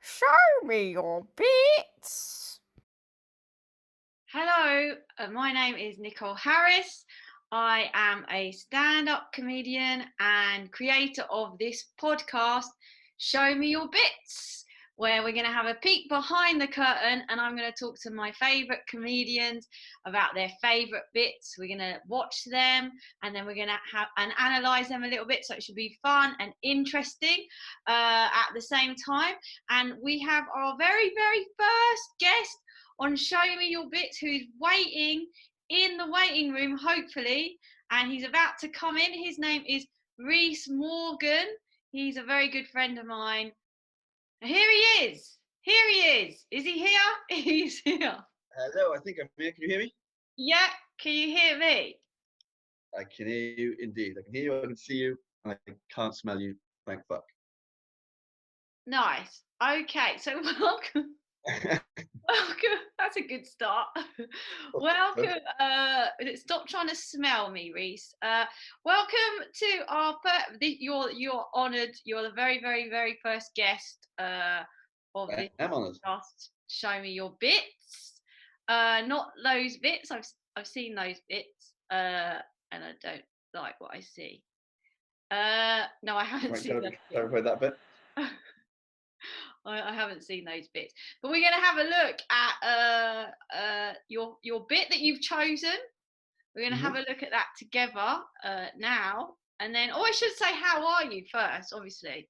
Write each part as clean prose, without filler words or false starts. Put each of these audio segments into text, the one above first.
Show me your bits. Hello, my name is Nicole Harris. I am a stand-up comedian and creator of this podcast, Show Me Your Bits, where we're going to have a peek behind the curtain and I'm going to talk to my favourite comedians about their favourite bits. We're going to watch them and then we're going to have and analyse them a little bit, so it should be fun and interesting at the same time. And we have our very, very first guest on Show Me Your Bits, who's waiting in the waiting room, hopefully, and he's about to come in. His name is Rhys Morgan. He's a very good friend of mine. Here he is. Here he is. Is he here? He's here. Hello, I think I'm here. Can you hear me? Yeah, can you hear me? I can hear you indeed. I can hear you, I can see you, and I can't smell you. Thank fuck. Nice. Okay, so welcome. Welcome. That's a good start. Welcome. Stop trying to smell me, Rhys. Welcome to our you're honoured. You're the very, very, very first guest of this podcast. Show Me Your Bits. Not those bits. I've seen those bits, and I don't like what I see. No, I haven't seen those. Clarify that bit. I haven't seen those bits, but we're going to have a look at your bit that you've chosen. We're going to have a look at that together now, and then. Oh, I should say, how are you first? Obviously,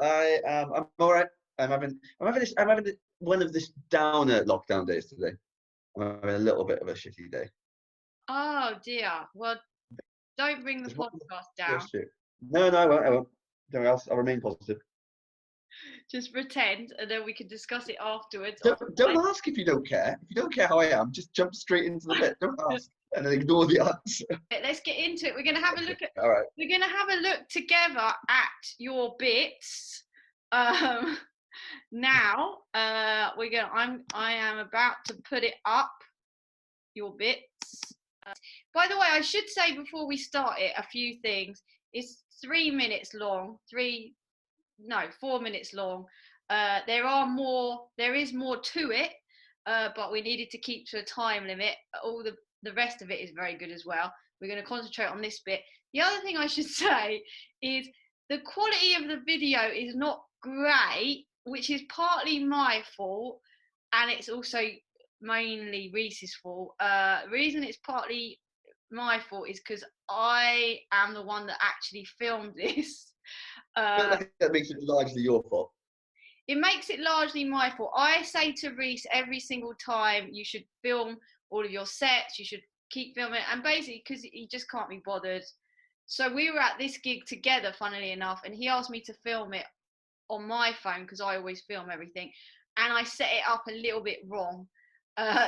I'm all right. I'm having one of this downer lockdown days today. I'm having a little bit of a shitty day. Oh dear. Well, don't bring the podcast down. No, I won't. Don't else. I'll remain positive. Just pretend, and then we can discuss it afterwards. Don't ask if you don't care. If you don't care how I am, just jump straight into the bit. Don't ask, and then ignore the answer. Let's get into it. We're going to have a look at. All right. We're going to have a look together at your bits. Now, I am about to put it up. Your bits. By the way, I should say before we start it a few things. It's 3 minutes long. 4 minutes long. There is more to it, but we needed to keep to a time limit. All the rest of it is very good as well. We're going to concentrate on this bit. The other thing I should say is the quality of the video is not great, which is partly my fault, and it's also mainly Rhys's fault. The reason it's partly my fault is because I am the one that actually filmed this. That makes it largely your fault. It makes it largely my fault. I say to Rhys every single time, you should film all of your sets, you should keep filming, and basically because he just can't be bothered. So we were at this gig together, funnily enough, and he asked me to film it on my phone because I always film everything, and I set it up a little bit wrong.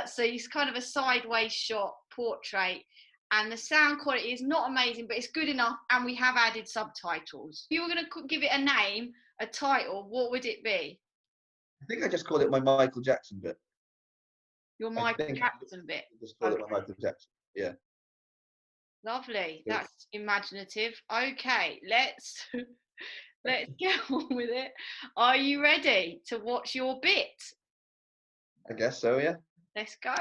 So it's kind of a sideways shot portrait. And the sound quality is not amazing, but it's good enough, and we have added subtitles. If you were going to give it a name, a title, what would it be? I think I just called it my Michael Jackson bit. Your Michael Jackson bit? Just call it my Michael Jackson, yeah. Lovely, that's imaginative. Okay, let's get on with it. Are you ready to watch your bit? I guess so, yeah. Let's go.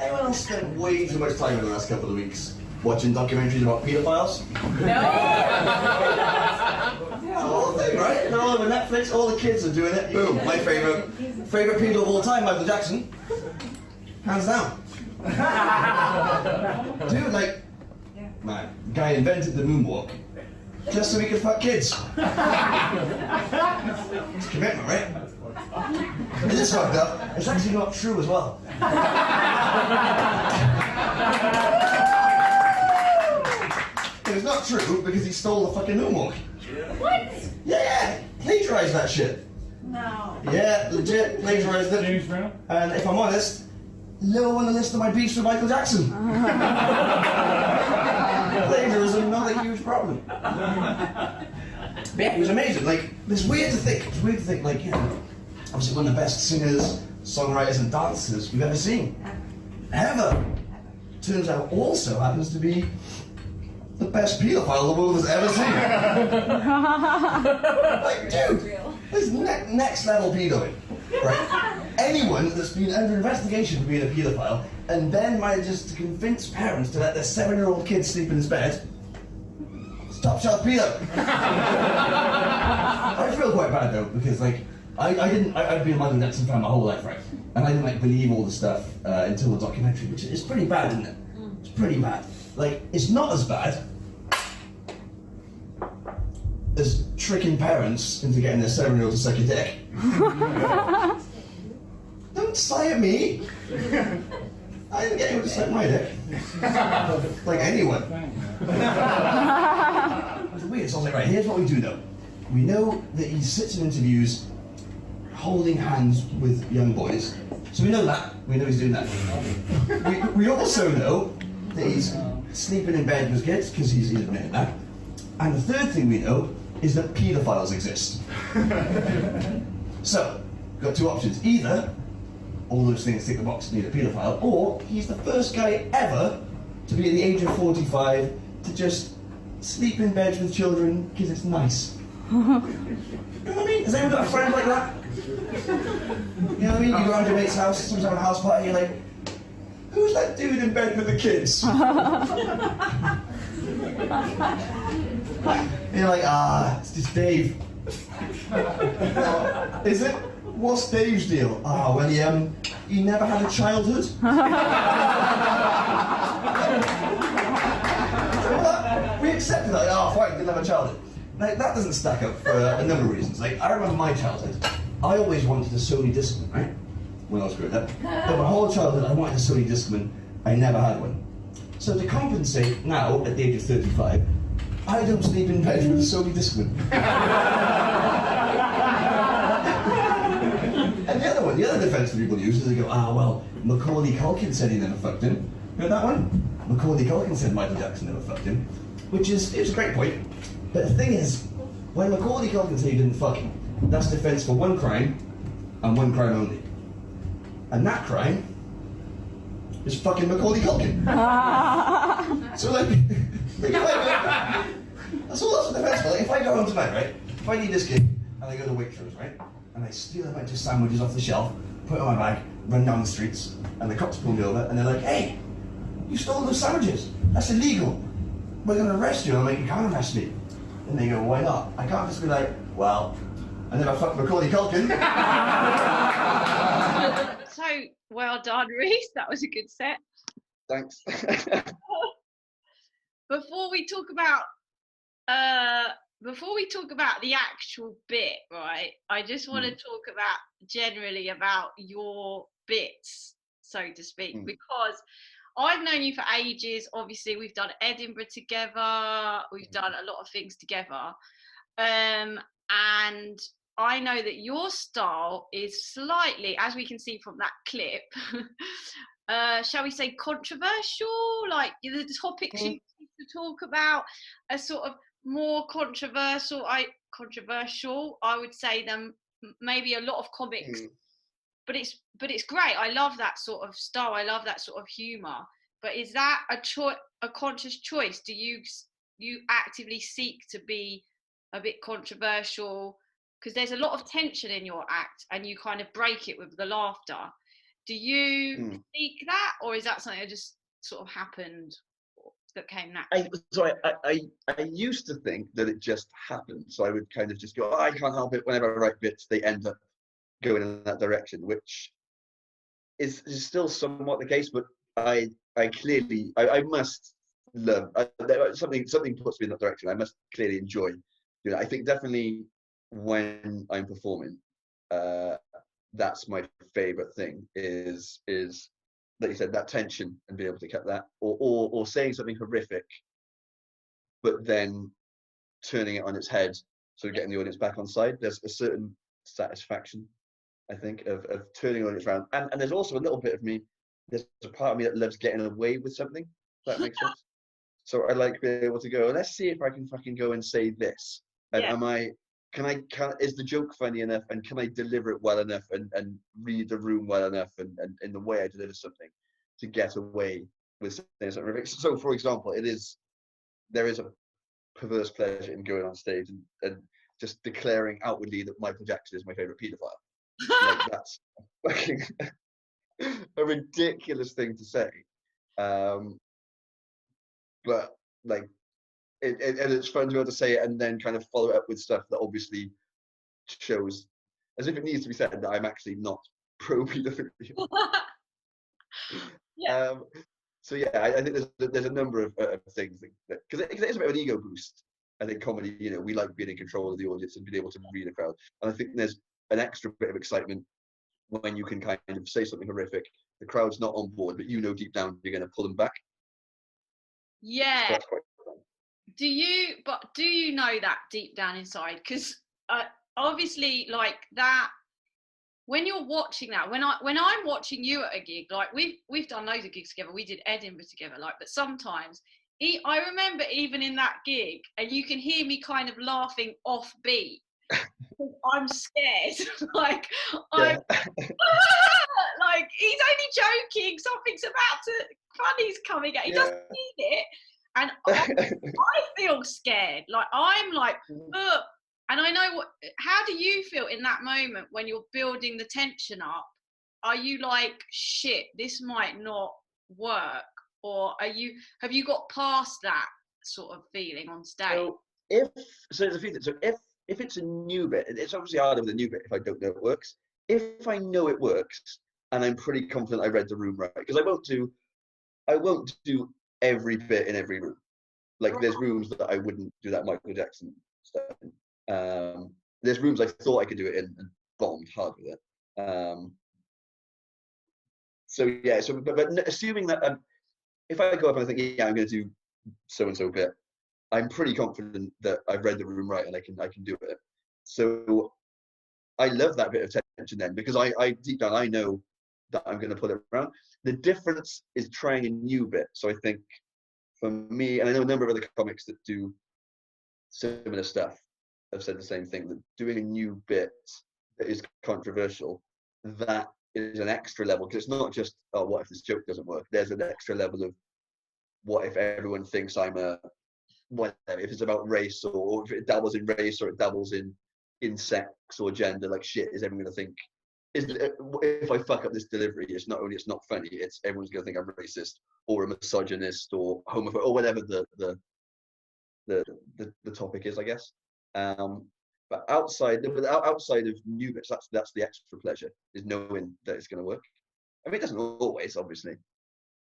Anyone else spent way too much time in the last couple of weeks watching documentaries about paedophiles? No! It's all the thing, right? They're all over Netflix, all the kids are doing it. Boom, my favourite pedo of all time, Michael Jackson. Hands down. Dude, man, guy invented the moonwalk just so he could fuck kids. It's commitment, right? It is fucked up. It's actually not true as well. It's not true because he stole the fucking moonwalk. What? Yeah, plagiarized that shit. No. Yeah, legit plagiarized it. James Brown? And if I'm honest, low on the list of my beefs with Michael Jackson. Plagiarism, not a huge problem. Yeah, it was amazing. It's weird to think, obviously one of the best singers, songwriters, and dancers we've ever seen. Ever. Turns out also happens to be the best paedophile the world has ever seen. Dude, This is next level pedoing, right? Anyone that's been under investigation for being a paedophile and then manages to convince parents to let their 7-year-old kid sleep in his bed, top shelf pedo. I feel quite bad though, because like, I've been a Michael Jackson fan my whole life, right? And I didn't like believe all the stuff until the documentary, which is pretty bad, isn't it? It's pretty bad. Like, it's not as bad as tricking parents into getting their 7-year-old to suck your dick. Don't sigh at me. I didn't get anyone to suck my dick. Like anyone. It's weird. So I was like, right, here's what we do though. We know that he sits in interviews holding hands with young boys. So we know that. We know he's doing that. We also know that he's sleeping in bed with kids, because he's admitted that. And the third thing we know is that paedophiles exist. So, we've got two options. Either all those things tick the box and need a paedophile, or he's the first guy ever to be at the age of 45 to just sleep in beds with children because it's nice. You know what I mean? Has anyone got a friend like that? You know what I mean? You go around your mate's house, someone's having a house party, you're like, who's that dude in bed with the kids? You're like, it's just Dave. Is it? What's Dave's deal? Well, he never had a childhood. We accepted that. Fine, didn't have a childhood. Like, that doesn't stack up for a number of reasons. Like, I remember my childhood. I always wanted a Sony Discman, right? When I was growing up. But my whole childhood, I wanted a Sony Discman. I never had one. So to compensate now, at the age of 35, I don't sleep in bed with a Sony Discman. And the other defence that people use is they go, well, Macaulay Culkin said he never fucked him. You know that one? Macaulay Culkin said Michael Jackson never fucked him. Which is, it's a great point. But the thing is, when Macaulay Culkin said he didn't fuck him, that's defence for one crime, and one crime only. And that crime is fucking Macaulay Culkin. So like, that's all that's defence for. Like, if I go home tonight, right, if I need this gig, and I go to Waitrose, right, and I steal a bunch of sandwiches off the shelf, put it on my bag, run down the streets, and the cops pull me over, and they're like, hey, you stole those sandwiches, that's illegal. We're going to arrest you. I'm like, you can't arrest me. And they go, why not? I can't just be like, well, I never fucked Macaulay Culkin. So, well done, Rhys. That was a good set. Thanks. Before we talk about the actual bit, right? I just want to talk about generally about your bits, so to speak, because I've known you for ages. Obviously, we've done Edinburgh together. We've done a lot of things together. And I know that your style is slightly, as we can see from that clip, shall we say controversial? Like the topics you need to talk about are sort of more controversial, I would say, than maybe a lot of comics. But it's great. I love that sort of style. I love that sort of humour. But is that a conscious choice? Do you actively seek to be a bit controversial? Because there's a lot of tension in your act, and you kind of break it with the laughter. Do you seek that, or is that something that just sort of happened, that came naturally? I used to think that it just happened. So I would kind of just go, I can't help it. Whenever I write bits, they end up going in that direction, which is still somewhat the case. But I clearly must love something puts me in that direction. I must clearly enjoy doing it. I think definitely when I'm performing, that's my favorite thing is like you said, that tension, and being able to cut that, or saying something horrific but then turning it on its head, so getting the audience back on side. There's a certain satisfaction, I think, of turning the audience around. And there's also a little bit of me, there's a part of me that loves getting away with something, if that makes sense. So I like being able to go, let's see if I can fucking go and say this. And is the joke funny enough, and can I deliver it well enough, and read the room well enough, and in the way I deliver something, to get away with saying something horrific. So for example, there is a perverse pleasure in going on stage and just declaring outwardly that Michael Jackson is my favorite paedophile. Like, that's fucking a ridiculous thing to say. But like, and it's fun to be able to say it and then kind of follow it up with stuff that obviously shows, as if it needs to be said, that I'm actually not pro paedophilia. Yeah. So yeah, I think there's a number of things that because it is a bit of an ego boost. I think comedy, you know, we like being in control of the audience and being able to read a crowd, and I think there's an extra bit of excitement when you can kind of say something horrific, the crowd's not on board, but you know deep down you're going to pull them back. Yeah. So that's quite fun. Do you know that deep down inside? Because obviously, like that, when you're watching that, when I'm watching you at a gig, like we've done loads of gigs together. We did Edinburgh together, like, but sometimes I remember even in that gig, and you can hear me kind of laughing off beat. I'm scared. Like, Yeah. like, he's only joking. Something's about to, funny's coming out. He doesn't need it. And I feel scared. Like, I'm like, ugh. And I know how do you feel in that moment when you're building the tension up? Are you like, shit, this might not work? Or have you got past that sort of feeling on stage? So there's a few things. So if it's a new bit, it's obviously harder with a new bit if I don't know it works. If I know it works and I'm pretty confident I read the room right, because I won't do every bit in every room. Like, there's rooms that I wouldn't do that Michael Jackson stuff in. There's rooms I thought I could do it in and bombed hard with it. So yeah, but assuming that if I go up and I think, yeah, I'm going to do so and so bit, I'm pretty confident that I've read the room right and I can do it. So I love that bit of tension then, because I deep down I know that I'm going to pull it around. The difference is trying a new bit. So I think for me, and I know a number of other comics that do similar stuff have said the same thing, that doing a new bit that is controversial, that is an extra level, because it's not just, oh, what if this joke doesn't work? There's an extra level of, what if everyone thinks I'm a whatever, if it's about race, or if it dabbles in race, or it dabbles in sex or gender, like, shit, is everyone going to think, if I fuck up this delivery, it's not not funny, it's everyone's going to think I'm racist or a misogynist or homophobe or whatever the topic is, I guess. But outside of new bits, that's the extra pleasure, is knowing that it's going to work. I mean, it doesn't always, obviously.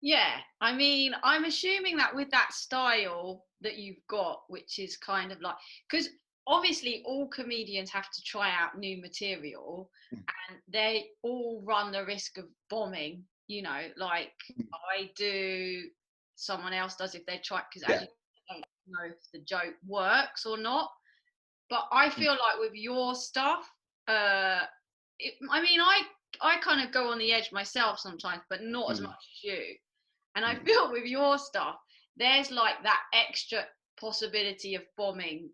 Yeah, I mean, I'm assuming that with that style that you've got, which is kind of like, because obviously all comedians have to try out new material, and they all run the risk of bombing, you know, like I do, someone else does if they try, because as you don't know if the joke works or not. But I feel like with your stuff, I mean, I kind of go on the edge myself sometimes, but not as much as you. And I feel with your stuff, there's like that extra possibility of bombing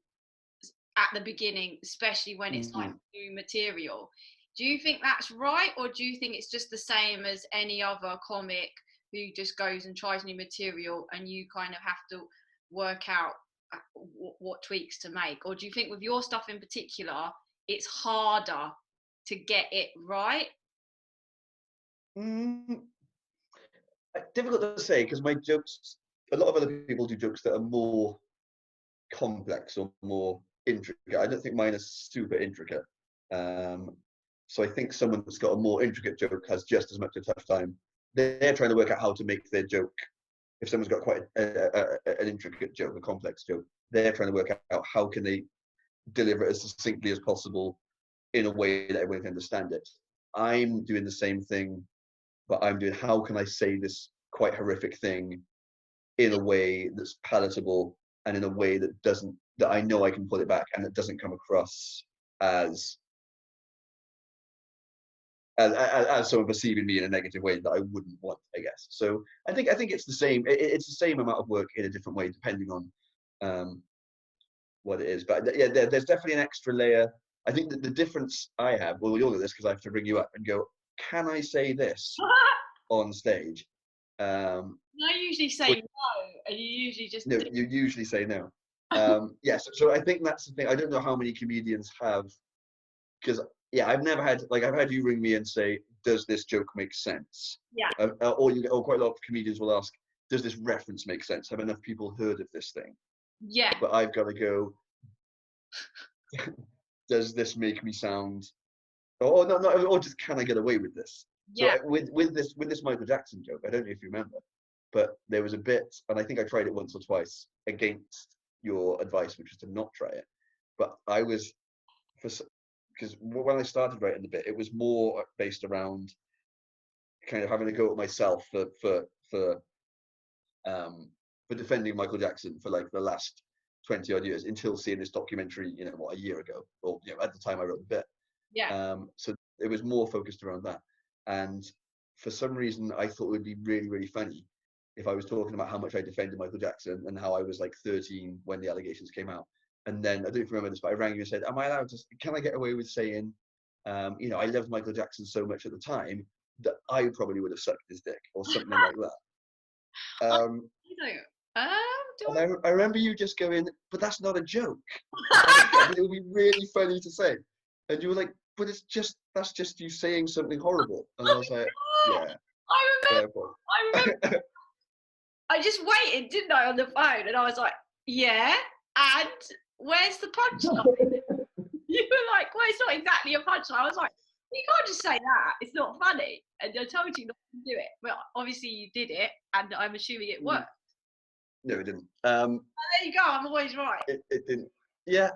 at the beginning, especially when it's like new material. Do you think that's right? Or do you think it's just the same as any other comic who just goes and tries new material and you kind of have to work out what tweaks to make? Or do you think with your stuff in particular, it's harder to get it right? Difficult to say, because my jokes, a lot of other people do jokes that are more complex or more intricate. I don't think mine is super intricate. So I think someone that's got a more intricate joke has just as much a tough time. They're trying to work out how to make their joke. If someone's got quite an intricate joke, a complex joke, they're trying to work out how can they deliver it as succinctly as possible in a way that everyone can understand it. I'm doing the same thing, but I'm doing, how can I say this quite horrific thing in a way that's palatable and in a way that I know I can pull it back and it doesn't come across as someone perceiving me in a negative way that I wouldn't want, I guess. So I think it's the same. It's the same amount of work in a different way depending on what it is. But yeah, there's definitely an extra layer. I think that the difference I have, well, you'll know this because I have to ring you up and go, can I say this on stage? I usually say no, and you usually just no. You usually say no. Yes, so I think that's the thing. I don't know how many comedians have, because I've never had, like, I've had you ring me and say, does this joke make sense? Yeah. Or quite a lot of comedians will ask, does this reference make sense? Have enough people heard of this thing? Yeah. But I've got to go, does this make me sound, or no, or just can I get away with this? Yeah. So with this Michael Jackson joke, I don't know if you remember, but there was a bit, and I think I tried it once or twice against your advice, which was to not try it. But I was, because when I started writing the bit, it was more based around kind of having a go at myself for defending Michael Jackson for like the last 20 odd years until seeing this documentary, a year ago, or at the time I wrote the bit. Yeah. So it was more focused around that. And for some reason, I thought it would be really, really funny if I was talking about how much I defended Michael Jackson and how I was like 13 when the allegations came out. And then I don't know if you remember this, but I rang you and said, "Am I allowed to? Can I get away with saying, I loved Michael Jackson so much at the time that I probably would have sucked his dick or something like that." And I remember you just going, "But that's not a joke. But it would be really funny to say." And you were like, "But that's just you saying something horrible." And I was like, "Yeah." I remember. I just waited, didn't I, on the phone, and I was like, "Yeah, and where's the punchline?" You were like, "Well, it's not exactly a punchline." I was like, "You can't just say that. It's not funny." And I told you not to do it, but obviously you did it, and I'm assuming it worked. No, it didn't. And there you go. I'm always right. It didn't. Yeah,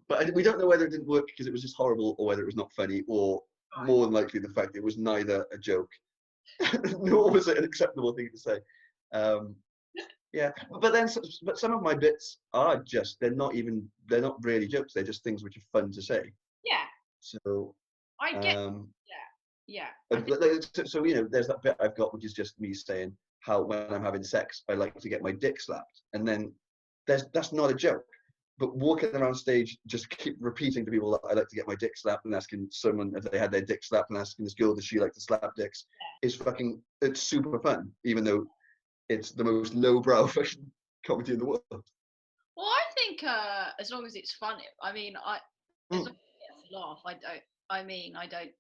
but we don't know whether it didn't work because it was just horrible, or whether it was not funny, or more than likely the fact it was neither a joke nor was it an acceptable thing to say. Yeah, but some of my bits are just they're not really jokes. They're just things which are fun to say. Yeah. So I get. Yeah. So there's that bit I've got which is just me saying how when I'm having sex I like to get my dick slapped, and then that's not a joke. But walking around stage, just keep repeating to people that I like to get my dick slapped, and asking someone if they had their dick slapped, and asking this girl does she like to slap dicks, is it's super fun, even though it's the most lowbrow fucking comedy in the world. Well, I think as long as it's funny, I mean, as long as it gets a laugh, I don't.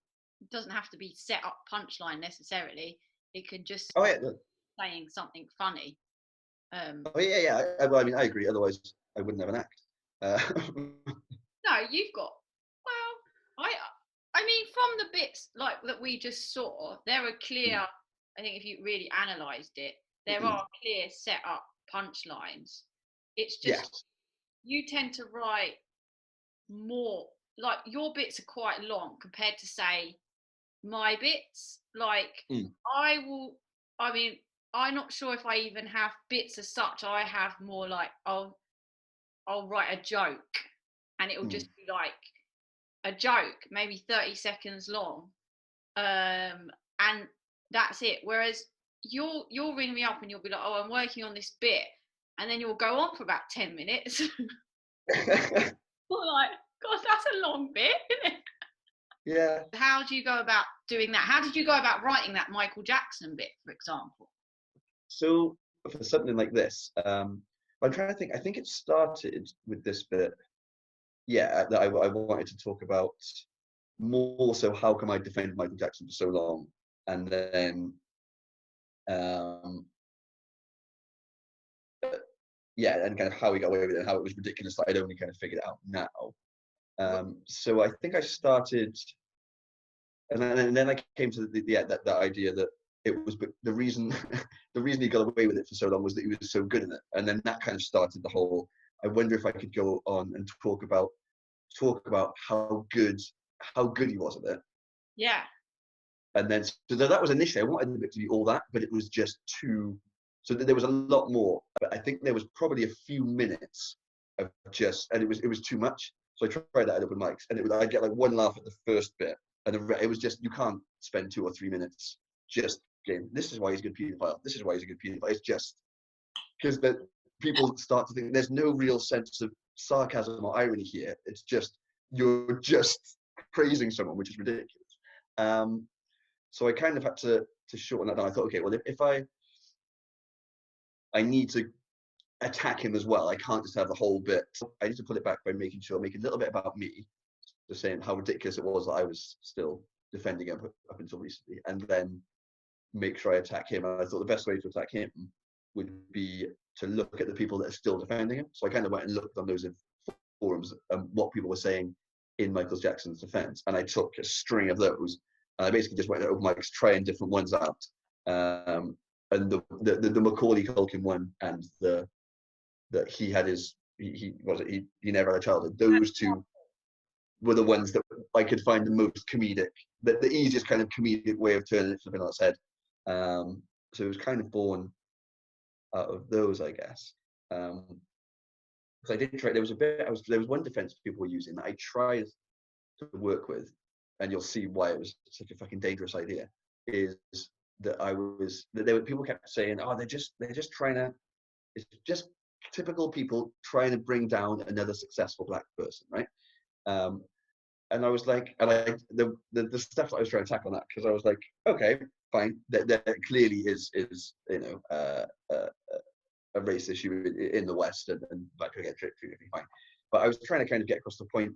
It doesn't have to be set up punchline necessarily. It could just saying something funny. I mean, I agree. Otherwise, I wouldn't have an act. No, you've got. Well, I mean, from the bits like that we just saw, there are clear. I think if you really analysed it, there are clear set up punchlines. It's just you tend to write more. Like your bits are quite long compared to say my bits. Like I mean, I'm not sure if I even have bits as such. I have more like I'll write a joke, and it'll just be like a joke, maybe 30 seconds long, and that's it. Whereas you'll ring me up and you'll be like, "Oh, I'm working on this bit," and then you'll go on for about 10 minutes. I'm like, God, that's a long bit, isn't it? Yeah. How do you go about doing that? How did you go about writing that Michael Jackson bit, for example? So for something like this, I'm trying to think. I think it started with this bit. Yeah, that I wanted to talk about more so how come I defended Michael Jackson for so long, and then and kind of how he got away with it, and how it was ridiculous that I'd only kind of figured it out now. So I think I started, and then I came to that idea that it was the reason he got away with it for so long was that he was so good in it, and then that kind of started the whole. I wonder if I could go on and talk about how good he was at it. Yeah. And then so that was initially I wanted it to be all that, but it was just too. So there was a lot more, but I think there was probably a few minutes of and it was too much. So I tried that at open mics, and I'd get like one laugh at the first bit, and it was just you can't spend 2 or 3 minutes just going, "This is why he's a good paedophile. This is why he's a good paedophile." It's just because people start to think there's no real sense of sarcasm or irony here. It's just you're just praising someone, which is ridiculous. So I kind of had to shorten that down. I thought, okay, well, if I need to attack him as well. I can't just have the whole bit. I need to put it back by make a little bit about me, just saying how ridiculous it was that I was still defending him up until recently, and then make sure I attack him. And I thought the best way to attack him would be to look at the people that are still defending him. So I kind of went and looked on those forums and what people were saying in Michael Jackson's defense, and I took a string of those, and I basically just went to open mics trying different ones out. And the Macaulay Culkin one, and that he had he never had a childhood. Those two were the ones that I could find the most comedic, the easiest kind of comedic way of turning it flipping on its head. So it was kind of born out of those, I guess. Because I did try. There was one defense people were using that I tried to work with, and you'll see why it was such a fucking dangerous idea. Is that people kept saying, oh, they're just trying to. It's just typical people trying to bring down another successful black person, right? And I was like, the stuff that I was trying to tackle on that, because I was like, okay, fine, there clearly is a race issue in the West, and black people get treated fine. But I was trying to kind of get across the point,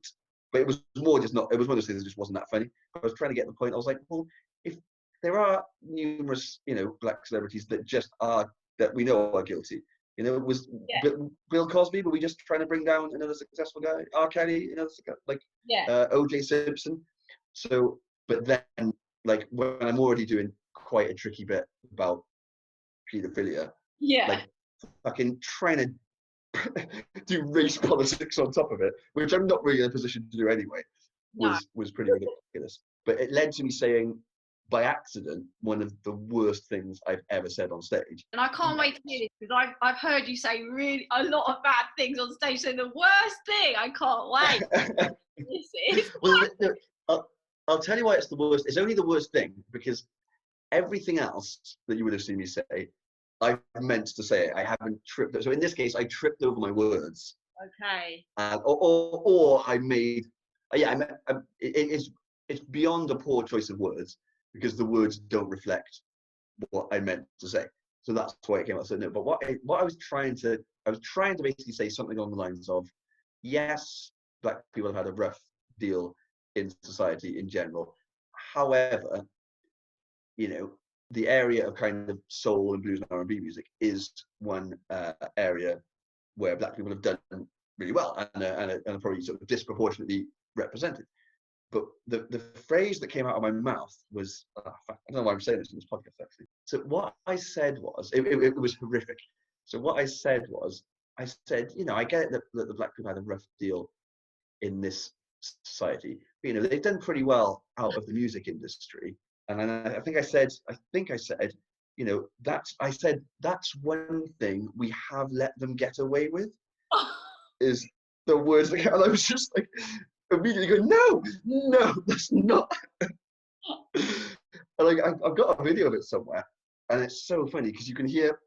but it was more just not. It was one of those things that just wasn't that funny. I was trying to get the point. I was like, well, if there are numerous, black celebrities that we know are guilty. Was Bill Cosby, were we just trying to bring down another successful guy? R. Kelly, O.J. Simpson. So, but then, like, when I'm already doing quite a tricky bit about pedophilia, like, fucking trying to do race politics on top of it, which I'm not really in a position to do anyway, was pretty ridiculous. But it led to me saying, by accident, one of the worst things I've ever said on stage. And I can't wait to hear this, because I've heard you say really a lot of bad things on stage. So the worst thing, I can't wait. This is. Well, I'll tell you why it's the worst. It's only the worst thing because everything else that you would have seen me say, I meant to say it. I haven't tripped. So in this case, I tripped over my words. Okay. Or I made. It's beyond a poor choice of words, because the words don't reflect what I meant to say. So that's why it came out. So no, but what I was trying to basically say something along the lines of, yes, black people have had a rough deal in society in general. However, the area of kind of soul and blues and R&B music is one area where black people have done really well and are probably sort of disproportionately represented. But the phrase that came out of my mouth was, I don't know why I'm saying this in this podcast, actually. So what I said was, it was horrific. So what I said was, I get it that the black people had a rough deal in this society. But, they've done pretty well out of the music industry. And I think I said, that's one thing we have let them get away with, is the words that came out. And I was just like, immediately going, no, that's not. And I've got a video of it somewhere, and it's so funny because you can hear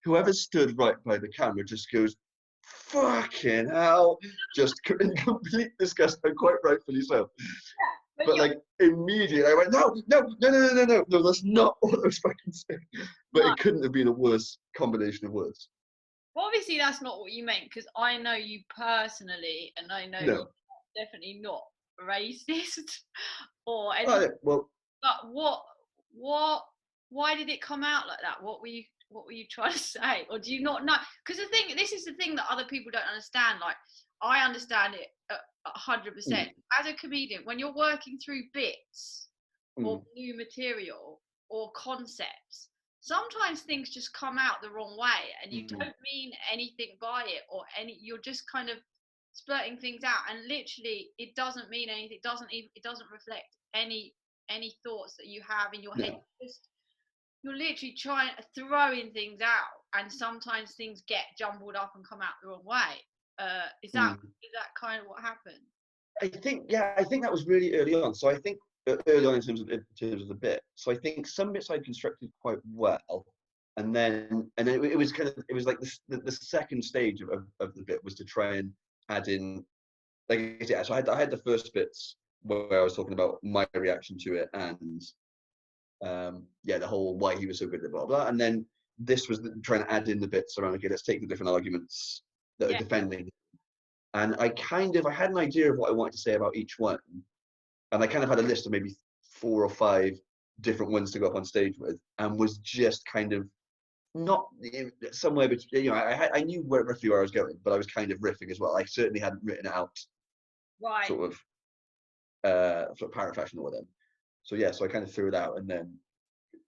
whoever stood right by the camera just goes, fucking hell, just in complete disgust, and quite rightfully so. But like immediately I went, no, that's not what I was fucking saying. But it couldn't have been a worse combination of words. Well, obviously that's not what you meant, because I know you personally, and I know you're definitely not racist or anything. But why did it come out like that? What were you trying to say? Or do you not know? Because this is the thing that other people don't understand. Like, I understand it 100%. As a comedian, when you're working through bits or new material or concepts, sometimes things just come out the wrong way, and you don't mean anything by it, you're just kind of splurting things out, and literally it doesn't mean anything. It doesn't reflect any thoughts that you have in your head. You're literally trying to throw in things out, and sometimes things get jumbled up and come out the wrong way. Is that kind of what happened? I think that was really early on. So I think early on in terms of the bit. So I think some bits I'd constructed quite well, and then it was like the second stage of the bit was to try and add in, so I had the first bits where I was talking about my reaction to it, and the whole why he was so good at blah blah, and then this was trying to add in the bits around, okay, let's take the different arguments that are defending. And I had an idea of what I wanted to say about each one. And I kind of had a list of maybe 4 or 5 different ones to go up on stage with, and was just kind of not somewhere between, you know, I knew where roughly where I was going, but I was kind of riffing as well. I certainly hadn't written it out sort of parrot fashion or whatever. So yeah, so I kind of threw it out, and then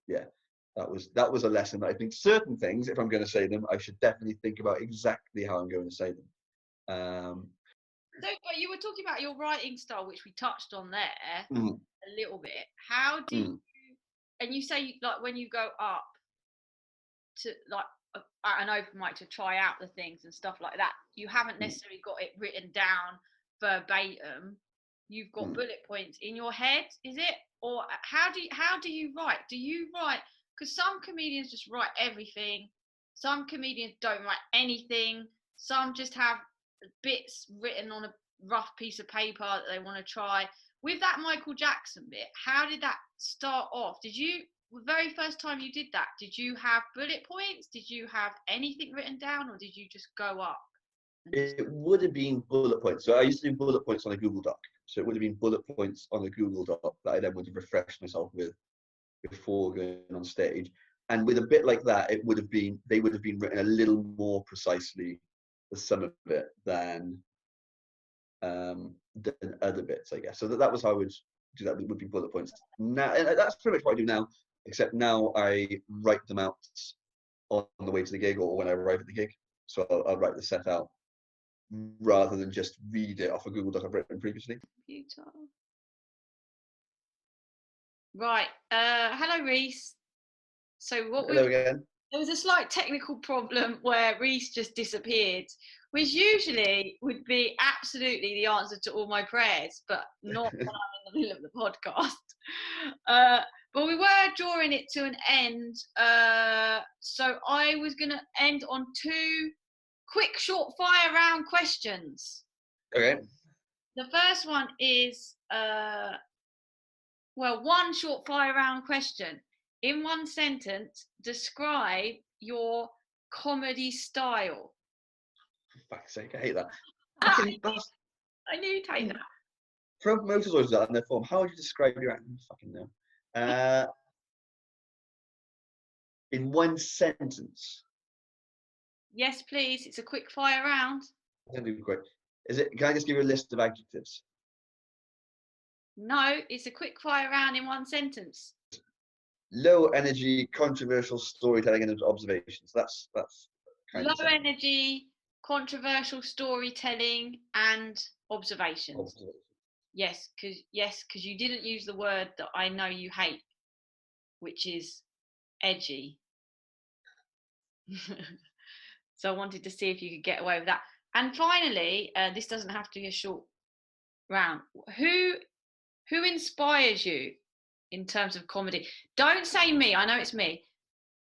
that was a lesson that I think certain things, if I'm going to say them, I should definitely think about exactly how I'm going to say them. So, but you were talking about your writing style, which we touched on there a little bit. How do you, and you say like when you go up to like an open mic to try out the things and stuff like that, you haven't necessarily got it written down verbatim. You've got bullet points in your head, is it? Or how do you write? Do you write? Because some comedians just write everything. Some comedians don't write anything. Some just have bits written on a rough piece of paper that they want to try. With that Michael Jackson bit, how did that start off? Did you, the very first time you did that, did you have bullet points? Did you have anything written down, or did you just go up? It would have been bullet points. So I used to do bullet points on a Google Doc. So it would have been bullet points on a Google Doc that I then would have refreshed myself with before going on stage. And with a bit like that, they would have been written a little more precisely, the sum of it, than other bits, I guess. So that was how I would do that. It would be bullet points. Now, and that's pretty much what I do now, except now I write them out on the way to the gig or when I arrive at the gig. So I'll write the set out rather than just read it off a Google Doc I've written previously. Computer. Right. Hello, Rhys. So Hello again. There was a slight technical problem where Rhys just disappeared, which usually would be absolutely the answer to all my prayers, but not when I'm in the middle of the podcast. But we were drawing it to an end. So I was going to end on 2 quick short fire round questions. Okay. The first one is, one short fire round question. In one sentence, describe your comedy style. For fuck's sake, I hate that. I knew you'd hate that. Promoters always do that in their form. How would you describe your acting? Fucking no. In one sentence. Yes, please. It's a quick fire round. I don't do quick. Can I just give you a list of adjectives? No, it's a quick fire round in one sentence. Low energy, controversial storytelling and observations. That's kind Low of sense. energy, controversial storytelling and observations. Yes, because you didn't use the word that I know you hate, which is edgy. So I wanted to see if you could get away with that. And finally, this doesn't have to be a short round. Who inspires you in terms of comedy? Don't say me. I know it's me,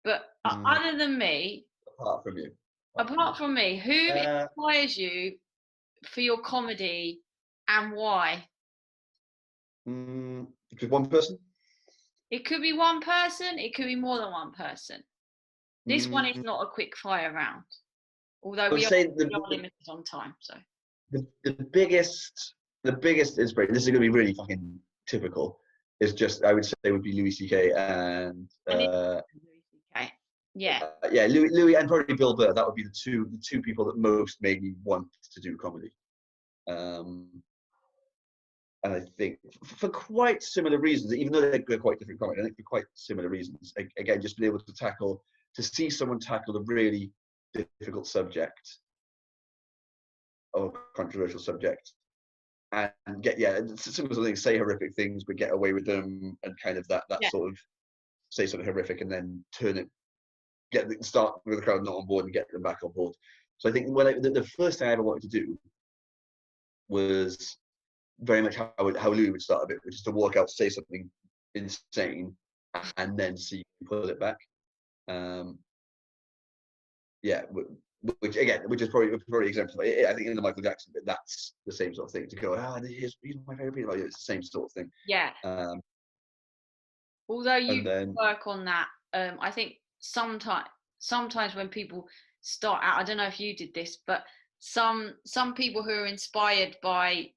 but other than me, apart from you, apart from me, who inspires you for your comedy and why? Just one person. It could be one person. It could be more than one person. This one is not a quick fire round, although we are limited on time. So the biggest inspiration. This is going to be really fucking typical. Is just I would say would be Louis C.K. and Louis C.K. Yeah, Louis and probably Bill Burr. That would be the two people that most made me want to do comedy. And I think for quite similar reasons, even though they're quite different comedy, I think for quite similar reasons. Again, just being able to see someone tackle a really difficult subject or controversial subject and get similar things, say horrific things but get away with them, and kind of that sort of say something horrific and then turn it, start with the crowd not on board and get them back on board. So I think the first thing I ever wanted to do was very much how Louis would start a bit, which is to walk out, say something insane, and then see you pull it back. Which is probably exemplified. I think in the Michael Jackson bit, that's the same sort of thing. To go, he's my favorite people. It's the same sort of thing. Yeah. Although you work on that, I think sometimes sometimes when people start out, I don't know if you did this, but some people who are inspired by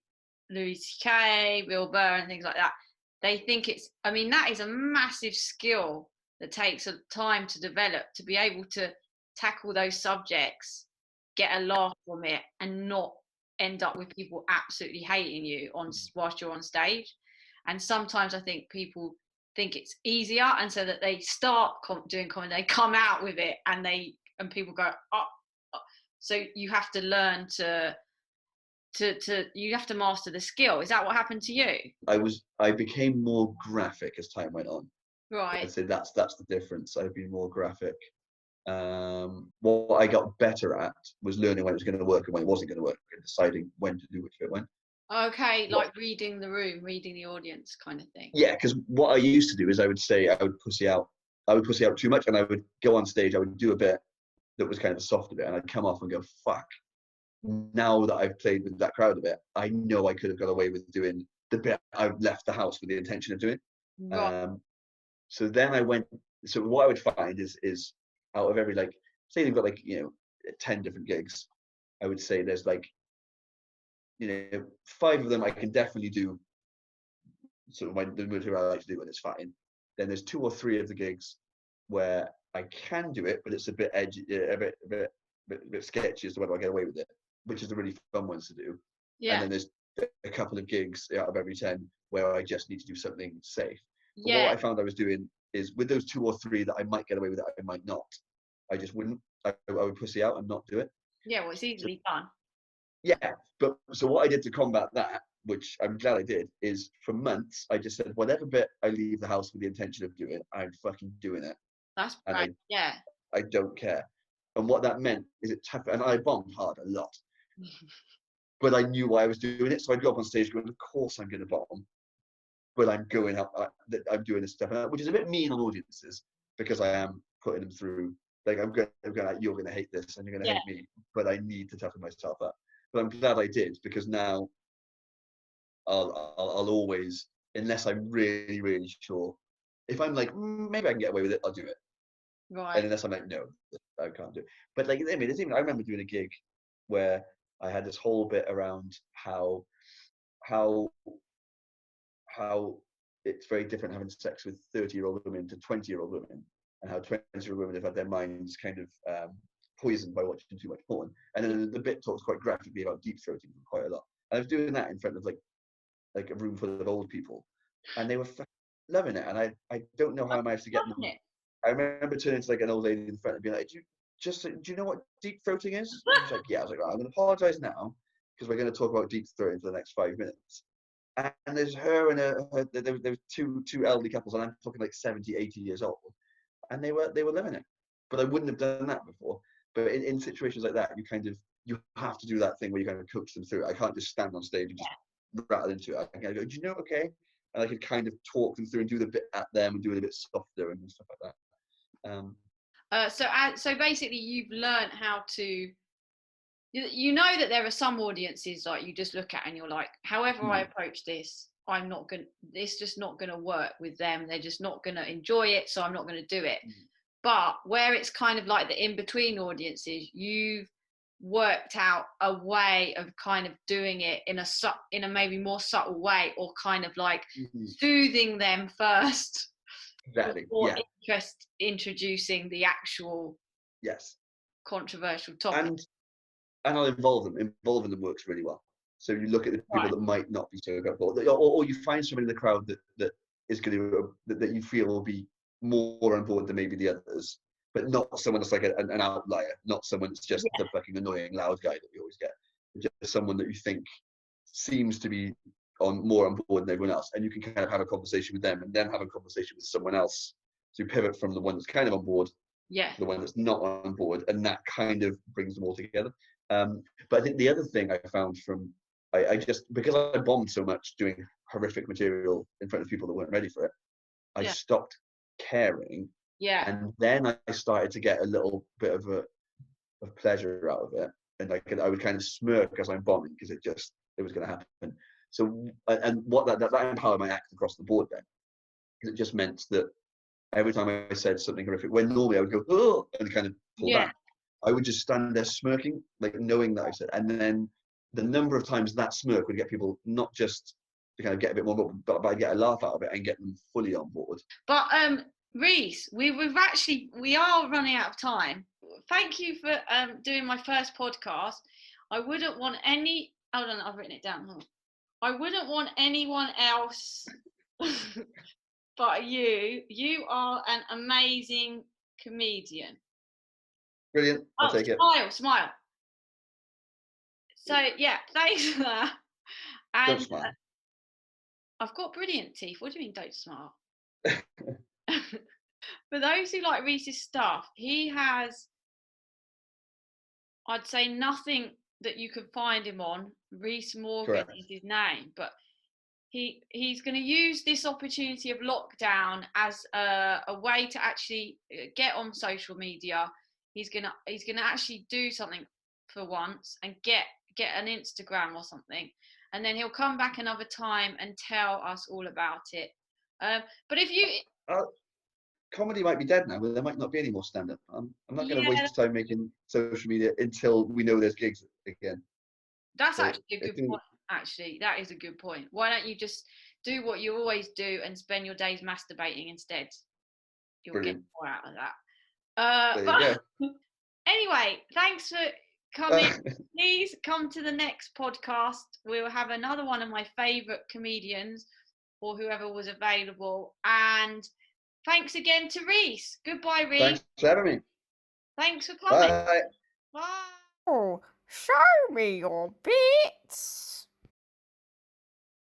Louis C.K., Bill Burr and things like that, they think it's, I mean, that is a massive skill that takes a time to develop, to be able to tackle those subjects, get a laugh from it, and not end up with people absolutely hating you whilst you're on stage. And sometimes I think people think it's easier, and so that they start doing comedy, they come out with it, and people go, oh. So you have to learn to you have to master the skill. Is that what happened to you? I became more graphic as time went on. Right. I'd say that's the difference. I've been more graphic. What I got better at was learning when it was going to work and when it wasn't going to work, and deciding when to do which bit when. Okay, like reading the room, reading the audience kind of thing. Yeah, because what I used to do is I would pussy out too much, and I would go on stage, I would do a bit that was kind of a softer bit, and I'd come off and go, fuck, now that I've played with that crowd a bit, I know I could have got away with doing the bit I left the house with the intention of doing. Right. So then so what I would find is out of every, like, say you've got, like, 10 different gigs, I would say there's, like, 5 of them I can definitely do sort of the material I like to do, and it's fine. Then there's 2 or 3 of the gigs where I can do it, but it's a bit edgy, a bit sketchy as to whether I get away with it, which is the really fun ones to do. Yeah. And then there's a couple of gigs out of every 10 where I just need to do something safe. But Yeah. what I found I was doing is, with those 2 or 3 that I might get away with it, I might not. I just wouldn't. I would pussy out and not do it. Yeah, well, it's easily done. Yeah, but so what I did to combat that, which I'm glad I did, is for months I just said, whatever bit I leave the house with the intention of doing, I'm fucking doing it. That's And right. Yeah. I don't care. And what that meant is it tough, and I bombed hard a lot. But I knew why I was doing it, so I'd go up on stage going, of course I'm going to bomb, but I'm going up, I'm doing this stuff, which is a bit mean on audiences, because I am putting them through, like, I'm going like, you're going to hate this and you're going to hate me, but I need to toughen myself up. But I'm glad I did, because now I'll always, unless I'm really, really sure, if I'm like, maybe I can get away with it, I'll do it. Right. And unless I'm like, no, I can't do it. But, like, I mean, I remember doing a gig where I had this whole bit around how it's very different having sex with 30-year-old women to 20-year-old women, and how 20-year-old women have had their minds kind of poisoned by watching too much porn. And then the bit talks quite graphically about deep throating quite a lot. And I was doing that in front of like a room full of old people, and they were loving it. And I don't know how I managed to get them. I remember turning to, like, an old lady in front and being like, do you know what deep throating is? And she's like, yeah. I was like, right, I'm going to apologise now, because we're going to talk about deep throating for the next 5 minutes. And there's her and there were two elderly couples, and I'm talking like 70, 80 years old, and they were living it. But I wouldn't have done that before. But in situations like that, you have to do that thing where you kind of coach them through it. I can't just stand on stage and just rattle into it. I can go, do you know, okay? And I could kind of talk them through and do the bit at them and do it a bit softer and stuff like that. So basically, you've learned how to. You know that there are some audiences, like, you just look at and you're like, however I approach this, it's just not gonna work with them. They're just not gonna enjoy it, so I'm not gonna do it. But where it's kind of like the in-between audiences, you've worked out a way of kind of doing it in a maybe more subtle way, or kind of like soothing them first. Exactly. Or introducing the actual controversial topic. And I'll involving them works really well. So you look at the people that might not be so comfortable, or you find somebody in the crowd that is going to that you feel will be more on board than maybe the others, but not someone that's like an outlier, not someone that's just the fucking annoying loud guy that we always get, just someone that you think seems to be more on board than everyone else, and you can kind of have a conversation with them, and then have a conversation with someone else to pivot from the one that's kind of on board to the one that's not on board, and that kind of brings them all together. But I think the other thing I found from I just, because I bombed so much doing horrific material in front of people that weren't ready for it, I stopped caring. And then I started to get a little bit of pleasure out of it, and I would kind of smirk as I'm bombing, because it was going to happen. So, and what that empowered my act across the board then, because it just meant that every time I said something horrific, when normally I would go, oh, and kind of pull Yeah. back, I would just stand there smirking, like knowing that I said, and then the number of times that smirk would get people not just to kind of get a bit more open, but I'd get a laugh out of it and get them fully on board. But Rhys, we are running out of time. Thank you for doing my first podcast. I wouldn't want any. Hold on, I've written it down. Hold on. I wouldn't want anyone else but you. You are an amazing comedian. Brilliant. I'll take it. Smile. So yeah, thanks for that. Don't And smile. I've got brilliant teeth. What do you mean, don't smile? For those who like Rhys's stuff, he has, I'd say, nothing that you can find him on. Rhys Morgan Correct. is his name, but he's going to use this opportunity of lockdown as a way to actually get on social media. He's gonna actually do something for once and get an Instagram or something, and then he'll come back another time and tell us all about it. But if you comedy might be dead now, but there might not be any more stand-up. I'm not going to Yeah. waste time making social media until we know there's gigs again. That's So actually a good point. Actually, that is a good point. Why don't you just do what you always do and spend your days masturbating instead? You'll Brilliant. get more out of that. There you go. Anyway, thanks for coming. Please come to the next podcast. We'll have another one of my favourite comedians or whoever was available. And thanks again to Rhys. Goodbye, Rhys. Thanks for having me. Thanks for coming. Bye. Bye. Oh, show me your bits.